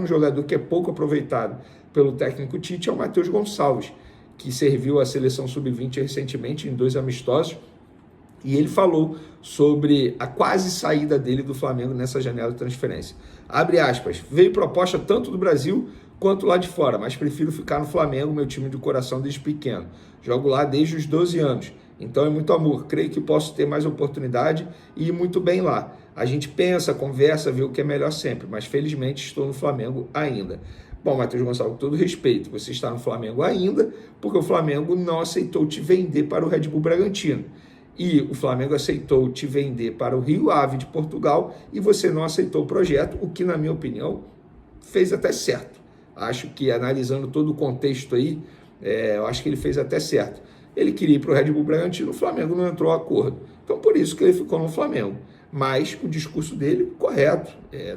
um jogador que é pouco aproveitado pelo técnico Tite é o Matheus Gonçalves, que serviu à seleção sub-20 recentemente em 2 amistosos, e ele falou sobre a quase saída dele do Flamengo nessa janela de transferência. Abre aspas, veio proposta tanto do Brasil quanto lá de fora, mas prefiro ficar no Flamengo, meu time de coração desde pequeno. Jogo lá desde os 12 anos, então é muito amor. Creio que posso ter mais oportunidade e ir muito bem lá. A gente pensa, conversa, vê o que é melhor sempre, mas felizmente estou no Flamengo ainda. Bom, Matheus Gonçalves, com todo respeito, você está no Flamengo ainda porque o Flamengo não aceitou te vender para o Red Bull Bragantino. E o Flamengo aceitou te vender para o Rio Ave de Portugal e você não aceitou o projeto, o que, na minha opinião, fez até certo. Acho que, analisando todo o contexto aí, eu acho que ele fez até certo. Ele queria ir para o Red Bull Bragantino, o Flamengo não entrou em acordo. Então, por isso que ele ficou no Flamengo. Mas o discurso dele, correto,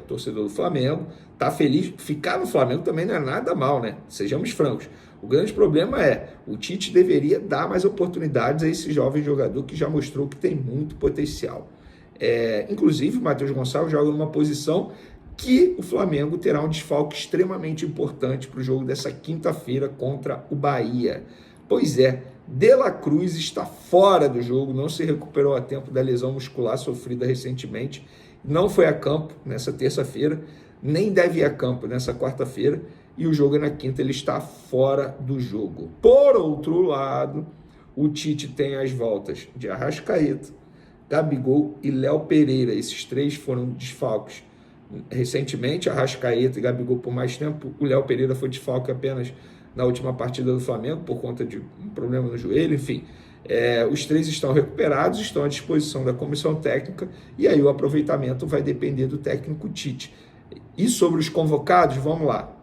torcedor do Flamengo, tá feliz. Ficar no Flamengo também não é nada mal, né? Sejamos francos. O grande problema é, o Tite deveria dar mais oportunidades a esse jovem jogador que já mostrou que tem muito potencial. Inclusive, o Matheus Gonçalves joga numa posição que o Flamengo terá um desfalque extremamente importante para o jogo dessa quinta-feira contra o Bahia. Pois é, De La Cruz está fora do jogo, não se recuperou a tempo da lesão muscular sofrida recentemente, não foi a campo nessa terça-feira, nem deve ir a campo nessa quarta-feira, e o jogo é na quinta, ele está fora do jogo. Por outro lado, o Tite tem as voltas de Arrascaeta, Gabigol e Léo Pereira. Esses 3 foram desfalques recentemente, Arrascaeta e Gabigol por mais tempo. O Léo Pereira foi desfalque apenas na última partida do Flamengo, por conta de um problema no joelho, enfim. Os 3 estão recuperados, estão à disposição da comissão técnica, e aí o aproveitamento vai depender do técnico Tite. E sobre os convocados, vamos lá.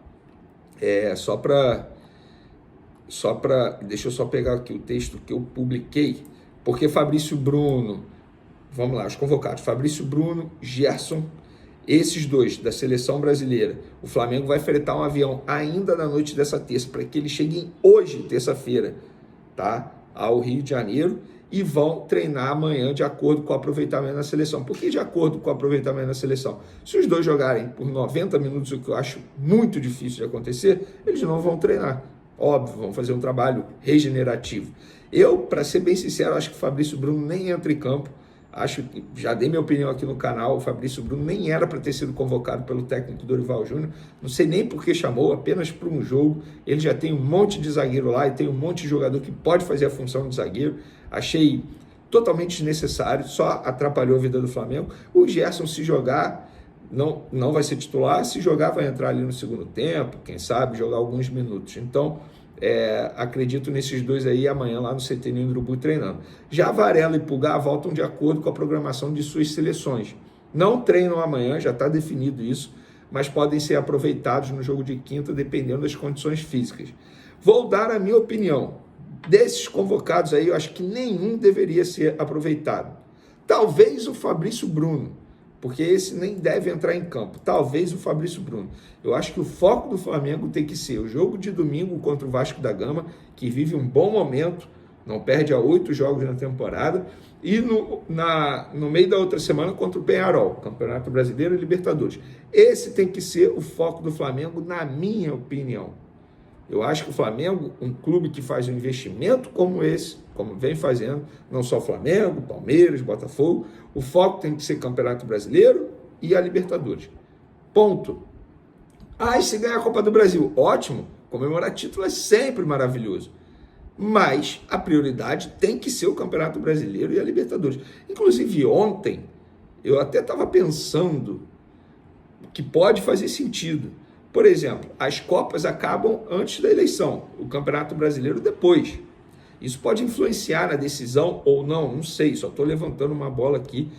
Deixa eu só pegar aqui o texto que eu publiquei, porque Fabrício Bruno, vamos lá, os convocados, Fabrício Bruno, Gerson, esses 2 da seleção brasileira, o Flamengo vai fretar um avião ainda na noite dessa terça, para que eles cheguem hoje, terça-feira, tá? Ao Rio de Janeiro, e vão treinar amanhã de acordo com o aproveitamento da seleção. Por que de acordo com o aproveitamento da seleção? Se os 2 jogarem por 90 minutos, o que eu acho muito difícil de acontecer, eles não vão treinar. Óbvio, vão fazer um trabalho regenerativo. Eu, para ser bem sincero, acho que o Fabrício Bruno nem entra em campo. Acho que já dei minha opinião aqui no canal, o Fabrício Bruno nem era para ter sido convocado pelo técnico Dorival Júnior, não sei nem por que chamou, apenas para um jogo. Ele já tem um monte de zagueiro lá e tem um monte de jogador que pode fazer a função de zagueiro. Achei totalmente desnecessário, só atrapalhou a vida do Flamengo. O Gerson, se jogar, não vai ser titular, se jogar vai entrar ali no segundo tempo, quem sabe jogar alguns minutos. Então, acredito nesses 2 aí amanhã lá no CT Ninho do Urubu treinando. Já Varela e Pulgar voltam de acordo com a programação de suas seleções. Não treinam amanhã, já está definido isso, mas podem ser aproveitados no jogo de quinta, dependendo das condições físicas. Vou dar a minha opinião. Desses convocados aí, eu acho que nenhum deveria ser aproveitado. Talvez o Fabrício Bruno, porque esse nem deve entrar em campo. Talvez o Fabrício Bruno. Eu acho que o foco do Flamengo tem que ser o jogo de domingo contra o Vasco da Gama, que vive um bom momento, não perde a 8 jogos na temporada, e no meio da outra semana contra o Peñarol, Campeonato Brasileiro e Libertadores. Esse tem que ser o foco do Flamengo, na minha opinião. Eu acho que o Flamengo, um clube que faz um investimento como esse, como vem fazendo, não só o Flamengo, Palmeiras, Botafogo, o foco tem que ser Campeonato Brasileiro e a Libertadores. Ponto. E se ganhar a Copa do Brasil, ótimo, comemorar título é sempre maravilhoso. Mas a prioridade tem que ser o Campeonato Brasileiro e a Libertadores. Inclusive ontem, eu até estava pensando que pode fazer sentido. Por exemplo, as Copas acabam antes da eleição, o Campeonato Brasileiro depois. Isso pode influenciar na decisão ou não sei, só estou levantando uma bola aqui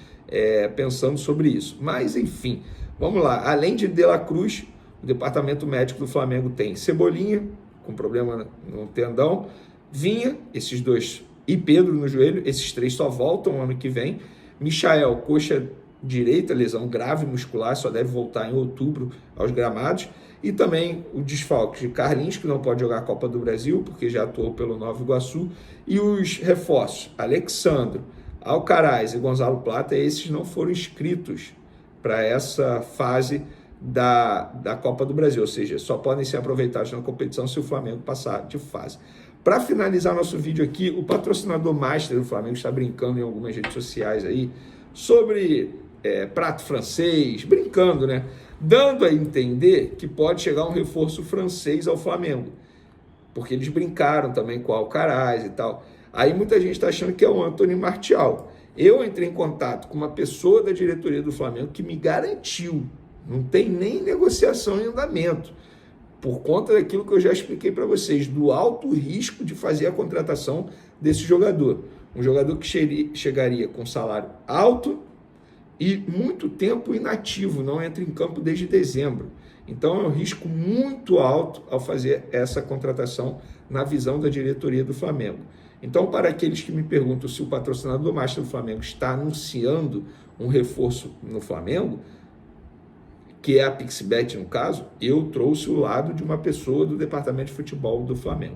pensando sobre isso. Mas, enfim, vamos lá. Além de De La Cruz, o departamento médico do Flamengo tem Cebolinha, com problema no tendão, Vinha, esses 2, e Pedro no joelho, esses 3 só voltam ano que vem. Michael, coxa direita, lesão grave muscular, só deve voltar em outubro aos gramados. E também o desfalque de Carlinhos, que não pode jogar a Copa do Brasil, porque já atuou pelo Nova Iguaçu. E os reforços, Alexandro, Alcaraz e Gonzalo Plata, esses não foram inscritos para essa fase da Copa do Brasil, ou seja, só podem ser aproveitados na competição se o Flamengo passar de fase. Para finalizar nosso vídeo aqui, o patrocinador master do Flamengo está brincando em algumas redes sociais aí sobre prato francês, brincando, né? Dando a entender que pode chegar um reforço francês ao Flamengo, porque eles brincaram também com o Alcaraz e tal. Aí muita gente está achando que é o Anthony Martial. Eu entrei em contato com uma pessoa da diretoria do Flamengo que me garantiu, não tem nem negociação em andamento, por conta daquilo que eu já expliquei para vocês, do alto risco de fazer a contratação desse jogador. Um jogador que chegaria com salário alto e muito tempo inativo, não entra em campo desde dezembro. Então é um risco muito alto ao fazer essa contratação na visão da diretoria do Flamengo. Então, para aqueles que me perguntam se o patrocinador master do Flamengo está anunciando um reforço no Flamengo, que é a Pixbet no caso, eu trouxe o lado de uma pessoa do departamento de futebol do Flamengo.